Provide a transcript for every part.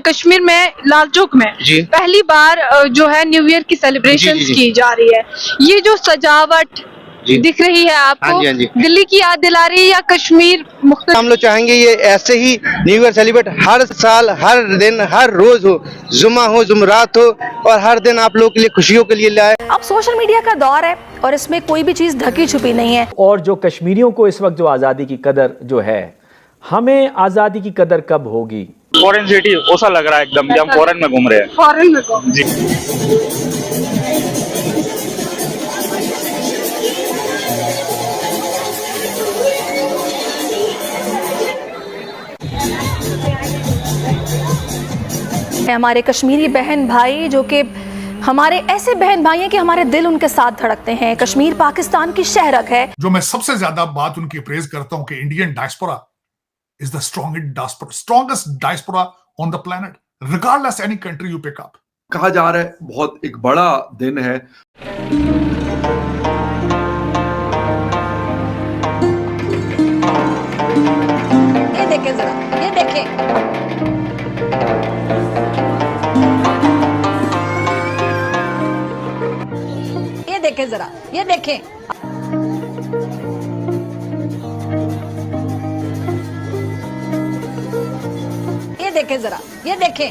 कश्मीर में लाल चौक में जी। पहली बार जो है न्यू ईयर की सेलिब्रेशन जी। की जा रही है। ये जो सजावट जी। दिख रही है आपको, हाँ जी। दिल्ली की याद दिला रही है या कश्मीर मुख्तलिफ? हम लोग चाहेंगे ये ऐसे ही न्यू ईयर सेलिब्रेट हर साल, हर दिन, हर रोज हो, जुम्मा हो, जुमरात हो, और हर दिन आप लोगों के लिए खुशियों के लिए लाए। अब सोशल मीडिया का दौर है और इसमें कोई भी चीज ढकी छुपी नहीं है। और जो कश्मीरियों को इस वक्त जो आज़ादी की कदर जो है, हमें आज़ादी की कदर कब होगी? फॉरेन सिटी ऐसा लग रहा है एकदम कि हम फॉरेन में घूम रहे हैं। फॉरेन में को जी। हमारे कश्मीरी बहन भाई जो कि हमारे ऐसे बहन भाई हैं कि हमारे दिल उनके साथ धड़कते हैं। कश्मीर पाकिस्तान की शहरक है। जो मैं सबसे ज्यादा बात उनकी प्रेज करता हूं कि Indian diaspora is the strongest diaspora on the planet, regardless any country you pick up. कहा जा रहा है बहुत एक बड़ा दिन है। ये देखें जरा, ये देखें। ये देखें जरा, ये देखें। ये देखें जरा, ये देखें।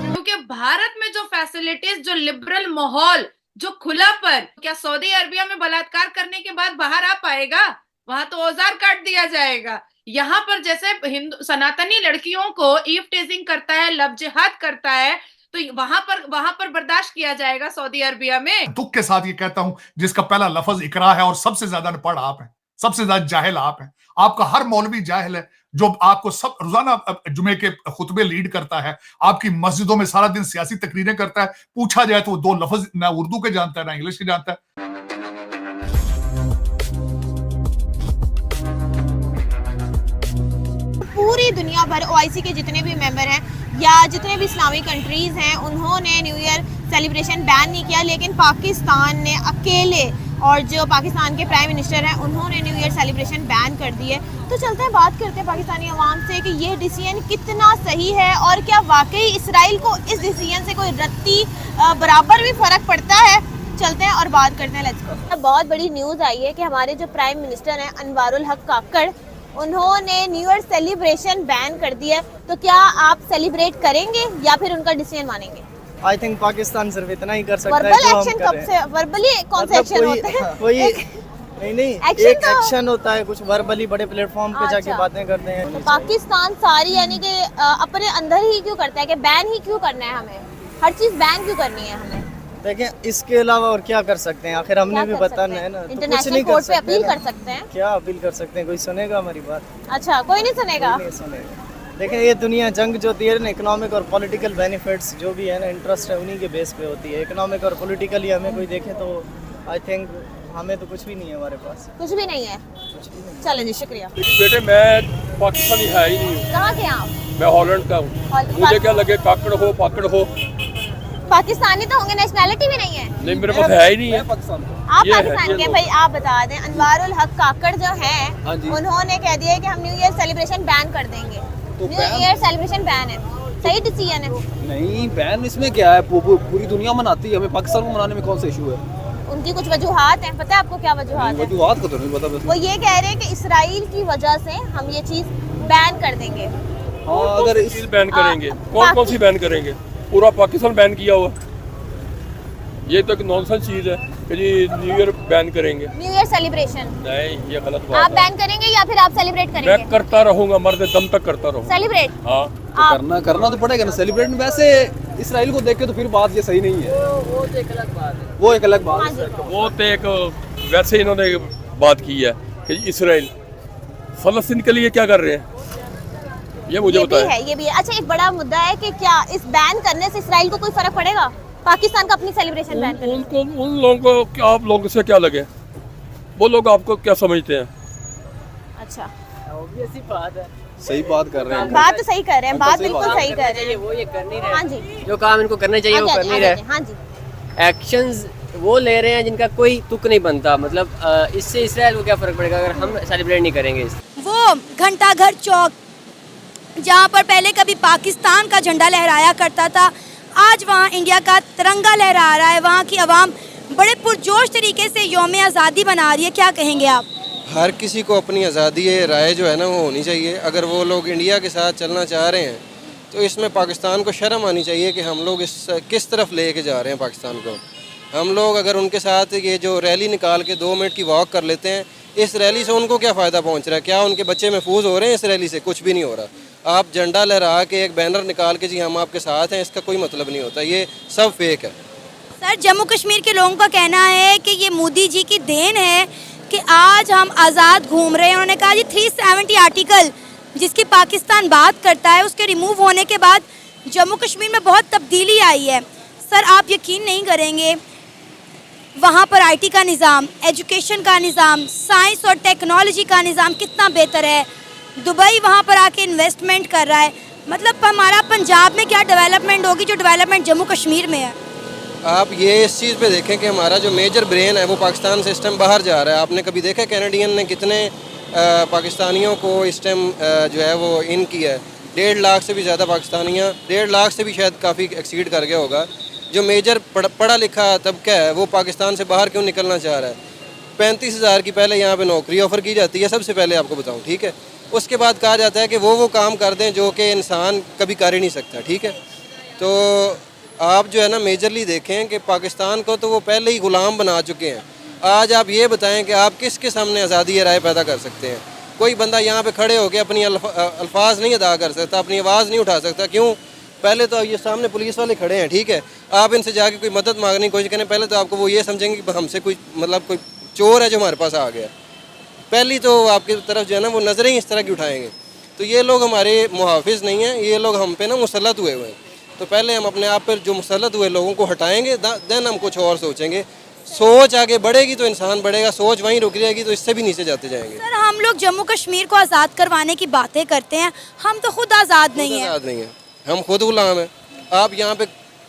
क्योंकि भारत में जो फैसिलिटीज, जो लिबरल माहौल, जो खुलापन, क्या सऊदी अरबिया में बलात्कार करने के बाद बाहर आ पाएगा? वहां तो औजार काट दिया जाएगा। यहाँ पर जैसे हिंदू सनातनी लड़कियों को ईव टेजिंग करता है, लव जिहाद करता है, तो वहां पर बर्दाश्त किया जाएगा सऊदी अरबिया में। दुख के साथ ये कहता हूं, जिसका पहला लफ्ज इकरा है और सबसे ज्यादा अनपढ़ आप हैं, सबसे ज्यादा जाहिल आप हैं। आपका हर मौलवी जाहिल है जो आपको सब रोजाना जुमे के खुतबे लीड करता है, आपकी मस्जिदों में सारा दिन सियासी तकरीरें करता है। पूछा जाए तो वो दो लफ्ज ना उर्दू के जानता है ना इंग्लिश के जानता है। पूरी दुनिया भर ओआईसी के जितने भी मेंबर हैं या जितने भी इस्लामिक कंट्रीज हैं, उन्होंने न्यू ईयर सेलिब्रेशन बैन नहीं किया, लेकिन पाकिस्तान ने अकेले, और जो पाकिस्तान के प्राइम मिनिस्टर हैं उन्होंने न्यू ईयर सेलिब्रेशन बैन कर दी है। तो चलते हैं, बात करते हैं पाकिस्तानी अवाम से कि ये डिसीजन कितना सही है और क्या वाकई इसराइल को इस डिसीजन से कोई रत्ती बराबर भी फर्क पड़ता है। चलते हैं और बात करते हैं, लेट्स गो। बहुत बड़ी न्यूज़ आई है कि हमारे जो प्राइम मिनिस्टर हैं अनवारुल हक काकड़, उन्होंने न्यू ईयर सेलिब्रेशन बैन कर दिया। तो क्या आप सेलिब्रेट करेंगे या फिर उनका डिसीजन मानेंगे? आई थिंक पाकिस्तान सिर्फ इतना ही कर सकता है। वर्बल एक्शन कब से, वर्बली कौन से एक्शन होते हैं? कोई नहीं एक एक्शन होता है, कुछ वर्बली बड़े प्लेटफॉर्म पे जाके बातें करते हैं। तो पाकिस्तान सारी यानी कि अपने अंदर ही क्यों करता है कि बैन ही क्यों करना है हमें, हर चीज बैन क्यों करनी है हमें? देखें, इसके अलावा और क्या कर सकते हैं? आखिर हमने भी बताना है ना, तो कुछ नहीं कर सकते। अपील कर सकते हैं। क्या अपील कर सकते हैं? कोई सुनेगा हमारी बात? अच्छा, कोई नहीं सुनेगा। देखें, ये दुनिया जंग जो होती है ना, इकोनॉमिक और पॉलिटिकल बेनिफिट्स जो भी है ना, इंटरेस्ट है उन्हीं के बेस पे होती है। इकोनॉमिक और पॉलिटिकली हमें कोई देखे तो आई थिंक हमें तो कुछ भी नहीं है, हमारे पास कुछ भी नहीं है। चलें जी, शुक्रिया। बेटे मैं पाकिस्तानी है ही नहीं। कहाँ के आप? मैं हॉलैंड का हूँ। मुझे क्या लगे काकड़ हो पाकड़ हो, पाकिस्तानी तो होंगे, नेशनैलिटी भी नहीं है। नहीं, मेरे पास है ही नहीं है। आप पाकिस्तान के? भाई आप बता दें, अनवारुल हक काकड़ जो हैं उन्होंने कह दिया है कि हम न्यू ईयर सेलिब्रेशन बैन कर देंगे। न्यू ईयर सेलिब्रेशन बैन है, सही डिसीजन है? नहीं, बैन इसमें क्या है, पूरी दुनिया मनाती है, हमें पाकिस्तान को मनाने में कौन सा इशू है? उनकी कुछ वजूहात हैं, पता है आपको क्या वजूहात है? वजूहात को तो नहीं पता। वो ये कह रहे हैं कि इसराइल की वजह से हम ये चीज बैन कर देंगे। हाँ, अगर इस बैन करेंगे, कौन सी बैन करेंगे? पूरा पाकिस्तान बैन किया हुआ। ये तो एक नॉनसेंस चीज है कि जी न्यू ईयर बैन करेंगे। न्यू ईयर सेलिब्रेशन नहीं, ये गलत बात आप बैन करेंगे या फिर आप सेलिब्रेट करेंगे? मैं करता रहूँगा, मरते दम तक करता रहूँगा सेलिब्रेट। हाँ, तो करना तो पड़ेगा ना सेलिब्रेट। वैसे इसराइल को देख के तो फिर बात ये सही नहीं है। वो एक अलग बात है। वो एक अलग बात है। वो तो एक वैसे इन्होंने बात की है कि इसराइल फलस्तीन के लिए क्या कर रहे हैं, ये मुझे बताया। ये भी है। अच्छा, एक बड़ा मुद्दा है कि क्या इस बैन करने से इसराइल को कोई फर्क पड़ेगा? पाकिस्तान का अपनी सेलिब्रेशन बैन करने उनको, उन लोगों को क्या, आप लोगों से क्या लगे? वो लोग आपको क्या समझते हैं? अच्छा, ऑब्वियसली बात है। सही बात कर रहे हैं, बात तो सही कर रहे हैं, बात बिल्कुल सही कर रहे हैं। वो ये कर नहीं रहे। हाँ जी, जो काम इनको करने चाहिए वो कर नहीं रहे। हाँ जी, एक्शंस वो ले रहे हैं जिनका कोई तुक नहीं बनता। मतलब इससे इसराइल को क्या फर्क पड़ेगा अगर हम सेलिब्रेट नहीं करेंगे? वो घंटाघर चौक जहाँ पर पहले कभी पाकिस्तान का झंडा लहराया करता था, आज वहाँ इंडिया का तिरंगा लहरा रहा है। वहाँ की आवाम बड़े पुरजोश तरीके से यौम आज़ादी मना रही है। क्या कहेंगे आप? हर किसी को अपनी आज़ादी राय जो है ना वो होनी चाहिए। अगर वो लोग इंडिया के साथ चलना चाह रहे हैं तो इसमें पाकिस्तान को शर्म आनी चाहिए कि हम लोग इस किस तरफ लेके जा रहे हैं पाकिस्तान को। हम लोग अगर उनके साथ ये जो रैली निकाल के 2 मिनट की वॉक कर लेते हैं, इस रैली से उनको क्या फ़ायदा पहुंच रहा है? क्या उनके बच्चे महफूज हो रहे हैं इस रैली से? कुछ भी नहीं हो रहा। आप झंडा लहरा के एक बैनर निकाल के जी हम आपके साथ हैं, इसका कोई मतलब नहीं होता। ये सब फेक है। सर, जम्मू कश्मीर के लोगों का कहना है कि ये मोदी जी की देन है कि आज हम आज़ाद घूम रहे हैं। उन्होंने कहा जी 370 आर्टिकल जिसकी पाकिस्तान बात करता है, उसके रिमूव होने के बाद जम्मू कश्मीर में बहुत तब्दीली आई है। सर, आप यकीन नहीं करेंगे, वहाँ पर IT का निज़ाम, एजुकेशन का निज़ाम, साइंस और टेक्नोलॉजी का निज़ाम कितना बेहतर है। दुबई वहाँ पर आके इन्वेस्टमेंट कर रहा है। मतलब हमारा पंजाब में क्या डेवलपमेंट होगी जो डेवलपमेंट जम्मू कश्मीर में है? आप ये इस चीज़ पे देखें कि हमारा जो मेजर ब्रेन है वो पाकिस्तान से इस टाइम बाहर जा रहा है। आपने कभी देखा कैनेडियन ने कितने पाकिस्तानियों को इस टाइम जो है वो इन किया है? 1.5 लाख से भी ज़्यादा पाकिस्तानियाँ, 1.5 लाख से भी शायद काफ़ी एक्सीड कर गया होगा। जो मेजर पढ़ा लिखा तबका है वो पाकिस्तान से बाहर क्यों निकलना चाह रहा है? 35,000 की पहले यहाँ पे नौकरी ऑफ़र की जाती है, सबसे पहले आपको बताऊँ, ठीक है। उसके बाद कहा जाता है कि वो काम कर दें जो कि इंसान कभी कर ही नहीं सकता, ठीक है। तो आप जो है ना मेजरली देखें कि पाकिस्तान को तो वो पहले ही ग़ुलाम बना चुके हैं। आज आप ये बताएं कि आप किसके सामने आज़ादी राय पैदा कर सकते हैं? कोई बंदा यहाँ पे खड़े होकर अपनी अल्फाज नहीं अदा कर सकता, अपनी आवाज़ नहीं उठा सकता। क्यों? पहले तो ये सामने पुलिस वाले खड़े हैं, ठीक है, आप इनसे जाके कोई मदद मांगने की कोशिश करें, पहले तो आपको वो ये समझेंगे कि हमसे कोई मतलब कोई चोर है जो हमारे पास आ गया। पहली तो आपकी तरफ जो है ना वो नज़रें इस तरह की उठाएंगे। तो ये लोग हमारे मुहाफिज नहीं हैं, ये लोग हम पे ना मुसल्लत हुए हैं। तो पहले हम अपने आप पर जो मुसल्लत हुए लोगों को हटाएंगे, देन हम कुछ और सोचेंगे। सोच आगे बढ़ेगी तो इंसान बढ़ेगा, सोच वहीं रुक जाएगी तो इससे भी नीचे जाते जाएंगे। सर, हम लोग जम्मू कश्मीर को आज़ाद करवाने की बातें करते हैं, हम तो खुद आज़ाद नहीं हैं। आज़ाद नहीं है, हम खुद गुलाम हैं। आप यहाँ पे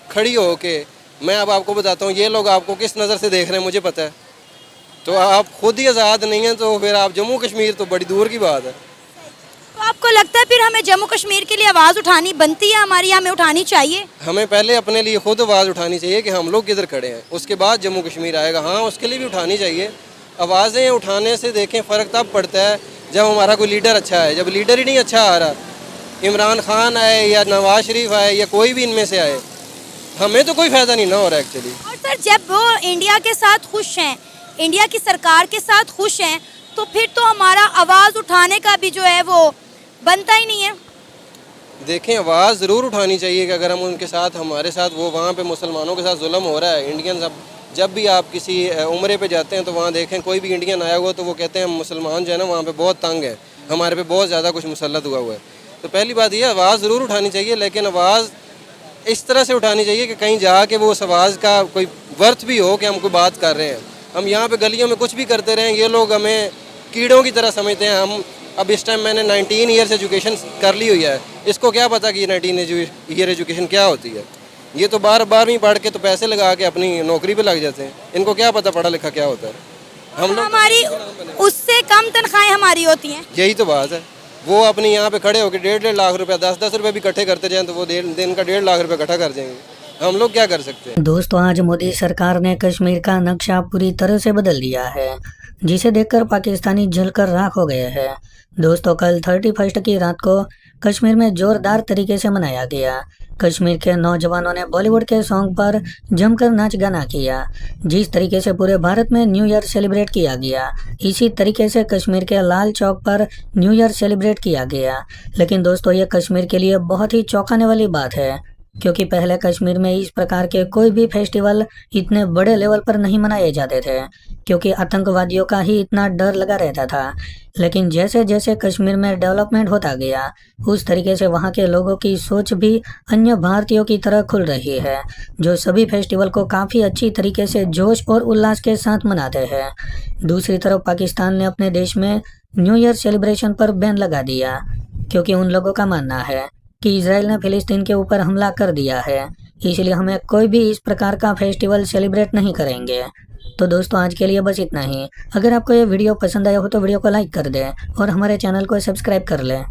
खड़ी हो के, मैं अब आपको बताता हूँ ये लोग आपको किस नज़र से देख रहे हैं मुझे पता है। तो आप खुद ही आज़ाद नहीं हैं तो फिर आप जम्मू कश्मीर तो बड़ी दूर की बात है। तो आपको लगता है फिर हमें जम्मू कश्मीर के लिए आवाज़ उठानी बनती है हमारी, हमें उठानी चाहिए? हमें पहले अपने लिए खुद आवाज़ उठानी चाहिए कि हम लोग किधर खड़े हैं, उसके बाद जम्मू कश्मीर आएगा। हाँ, उसके लिए भी उठानी चाहिए। आवाज़ें उठाने से देखें फ़र्क तब पड़ता है जब हमारा कोई लीडर अच्छा है। जब लीडर ही नहीं अच्छा आ रहा, इमरान खान आए या नवाज शरीफ आए या कोई भी इनमें से आए, हमें तो कोई फ़ायदा नहीं ना हो रहा एक्चुअली। और सर, जब वो इंडिया के साथ खुश हैं, इंडिया की सरकार के साथ खुश हैं, तो फिर तो हमारा आवाज़ उठाने का भी जो है वो बनता ही नहीं है। देखें, आवाज़ ज़रूर उठानी चाहिए कि अगर हम उनके साथ, हमारे साथ वो वहाँ पे मुसलमानों के साथ जुल्म हो रहा है। इंडियन जब भी आप किसी उम्रे पे जाते हैं तो वहाँ देखें कोई भी इंडियन आया हुआ तो वो कहते हैं मुसलमान जो है ना वहाँ पे बहुत तंग है, हमारे पे बहुत ज़्यादा कुछ मुसल्लत हुआ है। तो पहली बात ये, आवाज़ ज़रूर उठानी चाहिए, लेकिन आवाज़ इस तरह से उठानी चाहिए कि कहीं जाके वो उस आवाज़ का कोई वर्थ भी हो कि हम कोई बात कर रहे हैं। हम यहाँ पे गलियों में कुछ भी करते रहें, ये लोग हमें कीड़ों की तरह समझते हैं। हम अब इस टाइम मैंने 19 ईयर्स एजुकेशन कर ली हुई है, इसको क्या पता कि 19 ईयर एजुकेशन क्या होती है? ये तो 12वीं पढ़ के तो पैसे लगा के अपनी नौकरी पे लग जाते हैं, इनको क्या पता पढ़ा लिखा क्या होता है। हम लोग हमारी उससे कम तनख्वाहें हमारी होती हैं। यही तो बात है। वो अपनी यहाँ पे खड़े होकर 1.5 लाख रुपया, 10-10 रुपये भी इकट्ठे करते जाएं तो वो दिन का 1.5 लाख रुपया इकट्ठा कर देंगे। हम लोग क्या कर सकते हैं? दोस्तों, आज मोदी सरकार ने कश्मीर का नक्शा पूरी तरह से बदल दिया है, जिसे देखकर पाकिस्तानी जलकर राख हो गए हैं। दोस्तों, कल 31 की रात को कश्मीर में जोरदार तरीके से मनाया गया। कश्मीर के नौजवानों ने बॉलीवुड के सॉन्ग पर जमकर नाच गाना किया। जिस तरीके से पूरे भारत में न्यू ईयर सेलिब्रेट किया गया, इसी तरीके से कश्मीर के लाल चौक पर न्यू ईयर सेलिब्रेट किया गया। लेकिन दोस्तों, ये कश्मीर के लिए बहुत ही चौंकाने वाली बात है, क्योंकि पहले कश्मीर में इस प्रकार के कोई भी फेस्टिवल इतने बड़े लेवल पर नहीं मनाए जाते थे, क्योंकि आतंकवादियों का ही इतना डर लगा रहता था। लेकिन जैसे जैसे कश्मीर में डेवलपमेंट होता गया, उस तरीके से वहाँ के लोगों की सोच भी अन्य भारतीयों की तरह खुल रही है, जो सभी फेस्टिवल को काफ़ी अच्छी तरीके से जोश और उल्लास के साथ मनाते हैं। दूसरी तरफ पाकिस्तान ने अपने देश में न्यू ईयर सेलिब्रेशन पर बैन लगा दिया, क्योंकि उन लोगों का मानना है कि इजराइल ने फिलिस्तीन के ऊपर हमला कर दिया है, इसलिए हमें कोई भी इस प्रकार का फेस्टिवल सेलिब्रेट नहीं करेंगे। तो दोस्तों आज के लिए बस इतना ही। अगर आपको ये वीडियो पसंद आया हो तो वीडियो को लाइक कर दें और हमारे चैनल को सब्सक्राइब कर लें।